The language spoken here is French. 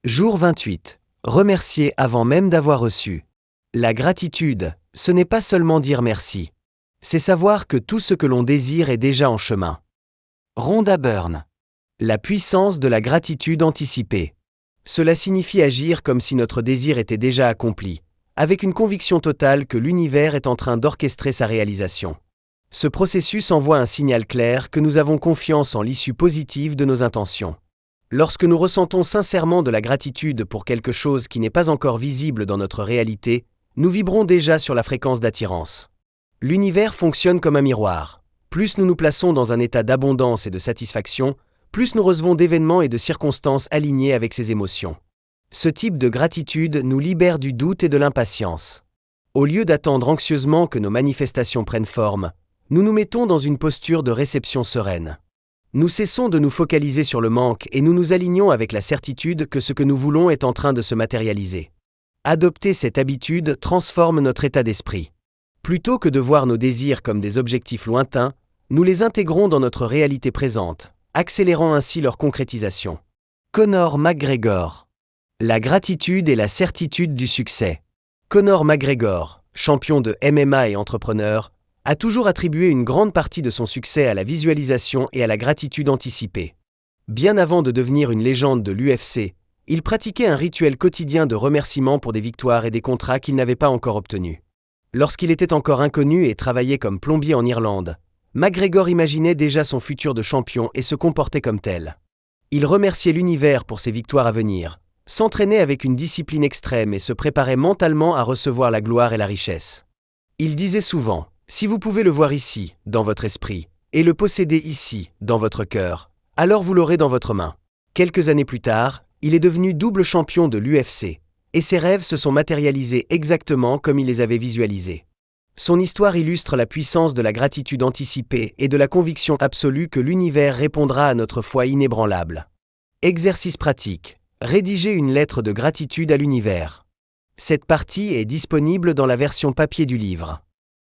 Jour 28. Remercier avant même d'avoir reçu. La gratitude, ce n'est pas seulement dire merci. C'est savoir que tout ce que l'on désire est déjà en chemin. Rhonda Byrne. La puissance de la gratitude anticipée. Cela signifie agir comme si notre désir était déjà accompli, avec une conviction totale que l'univers est en train d'orchestrer sa réalisation. Ce processus envoie un signal clair que nous avons confiance en l'issue positive de nos intentions. Lorsque nous ressentons sincèrement de la gratitude pour quelque chose qui n'est pas encore visible dans notre réalité, nous vibrons déjà sur la fréquence d'attirance. L'univers fonctionne comme un miroir. Plus nous nous plaçons dans un état d'abondance et de satisfaction, plus nous recevons d'événements et de circonstances alignés avec ces émotions. Ce type de gratitude nous libère du doute et de l'impatience. Au lieu d'attendre anxieusement que nos manifestations prennent forme, nous nous mettons dans une posture de réception sereine. Nous cessons de nous focaliser sur le manque et nous nous alignons avec la certitude que ce que nous voulons est en train de se matérialiser. Adopter cette habitude transforme notre état d'esprit. Plutôt que de voir nos désirs comme des objectifs lointains, nous les intégrons dans notre réalité présente, accélérant ainsi leur concrétisation. Conor McGregor. La gratitude et la certitude du succès. Conor McGregor, champion de MMA et entrepreneur, a toujours attribué une grande partie de son succès à la visualisation et à la gratitude anticipée. Bien avant de devenir une légende de l'UFC, il pratiquait un rituel quotidien de remerciement pour des victoires et des contrats qu'il n'avait pas encore obtenus. Lorsqu'il était encore inconnu et travaillait comme plombier en Irlande, McGregor imaginait déjà son futur de champion et se comportait comme tel. Il remerciait l'univers pour ses victoires à venir, s'entraînait avec une discipline extrême et se préparait mentalement à recevoir la gloire et la richesse. Il disait souvent: « Si vous pouvez le voir ici, dans votre esprit, et le posséder ici, dans votre cœur, alors vous l'aurez dans votre main. » Quelques années plus tard, il est devenu double champion de l'UFC, et ses rêves se sont matérialisés exactement comme il les avait visualisés. Son histoire illustre la puissance de la gratitude anticipée et de la conviction absolue que l'univers répondra à notre foi inébranlable. Exercice pratique. Rédigez une lettre de gratitude à l'univers. Cette partie est disponible dans la version papier du livre.